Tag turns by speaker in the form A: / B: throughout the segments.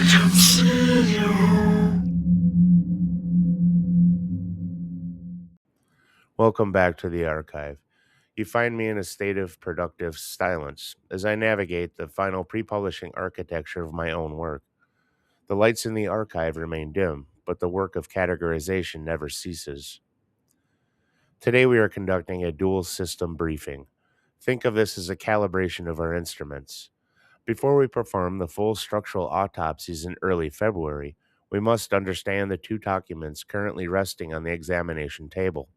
A: can see you.
B: Welcome back to the archive. You find me in a state of productive silence as I navigate the final pre publishing architecture of my own work. The lights in the archive remain dim, but the work of categorization never ceases. Today we are conducting a dual system briefing. Think of this as a calibration of our instruments. Before we perform the full structural autopsies in early February, we must understand the two documents currently resting on the examination table: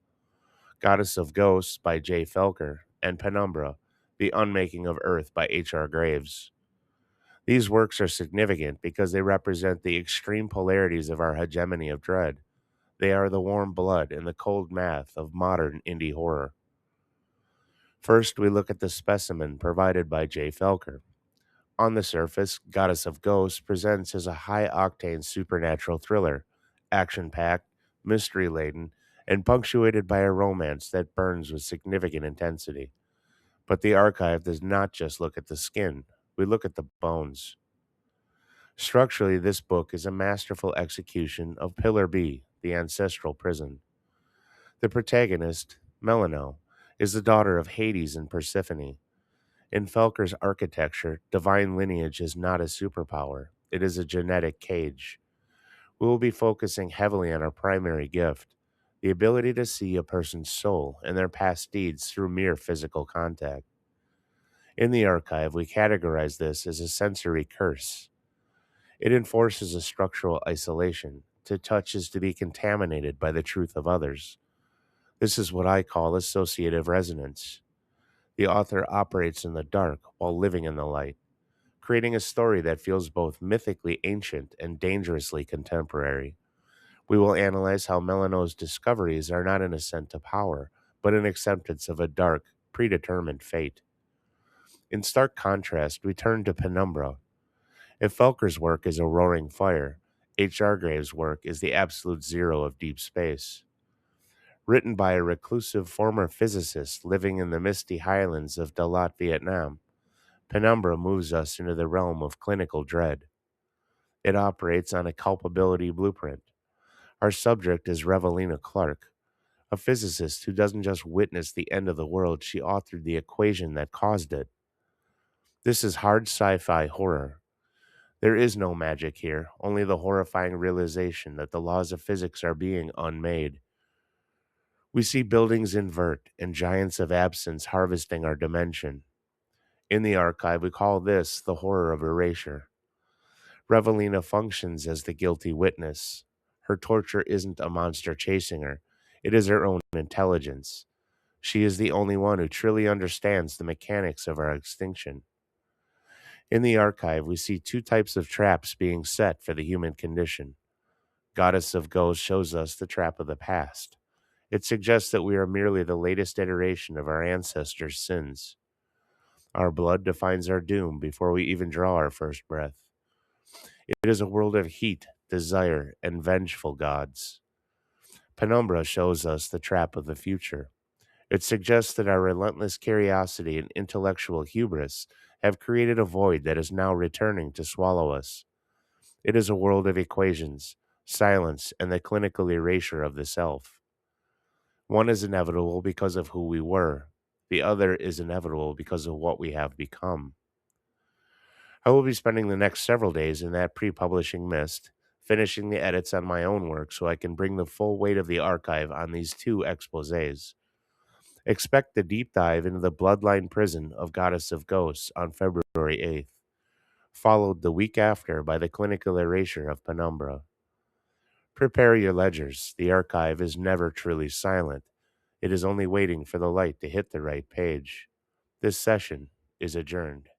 B: Goddess of Ghosts by J. Felker and Penumbra, The Unmaking of Earth by H.R. Graves. These works are significant because they represent the extreme polarities of our hegemony of dread. They are the warm blood and the cold math of modern indie horror. First, we look at the specimen provided by J. Felker. On the surface, Goddess of Ghosts presents as a high-octane supernatural thriller, action-packed, mystery-laden, and punctuated by a romance that burns with significant intensity. But the archive does not just look at the skin, we look at the bones. Structurally, this book is a masterful execution of Pillar B, the Ancestral Prison. The protagonist, Melinoe, is the daughter of Hades and Persephone. In Felker's architecture, divine lineage is not a superpower, it is a genetic cage. We will be focusing heavily on our primary gift, the ability to see a person's soul and their past deeds through mere physical contact. In the archive, we categorize this as a sensory curse. It enforces a structural isolation. To touch is to be contaminated by the truth of others. This is what I call associative resonance. The author operates in the dark while living in the light, creating a story that feels both mythically ancient and dangerously contemporary. We will analyze how Melinoe's discoveries are not an ascent to power, but an acceptance of a dark, predetermined fate. In stark contrast, we turn to Penumbra. If Felker's work is a roaring fire, H.R. Graves' work is the absolute zero of deep space. Written by a reclusive former physicist living in the misty highlands of Dalat, Vietnam, Penumbra moves us into the realm of clinical dread. It operates on a culpability blueprint. Our subject is Revelina Clark, a physicist who doesn't just witness the end of the world, she authored the equation that caused it. This is hard sci-fi horror. There is no magic here, only the horrifying realization that the laws of physics are being unmade. We see buildings invert and giants of absence harvesting our dimension. In the archive, we call this the horror of erasure. Revelina functions as the guilty witness. Her torture isn't a monster chasing her, it is her own intelligence. She is the only one who truly understands the mechanics of our extinction. In the archive, we see two types of traps being set for the human condition. Goddess of Ghosts shows us the trap of the past. It suggests that we are merely the latest iteration of our ancestors' sins. Our blood defines our doom before we even draw our first breath. It is a world of heat, desire, and vengeful gods. Penumbra shows us the trap of the future. It suggests that our relentless curiosity and intellectual hubris have created a void that is now returning to swallow us. It is a world of equations, silence, and the clinical erasure of the self. One is inevitable because of who we were. The other is inevitable because of what we have become. I will be spending the next several days in that pre-publishing mist, finishing the edits on my own work so I can bring the full weight of the archive on these two exposés. Expect the deep dive into the bloodline prison of Goddess of Ghosts on February 8th, followed the week after by the clinical erasure of Penumbra. Prepare your ledgers. The archive is never truly silent. It is only waiting for the light to hit the right page. This session is adjourned.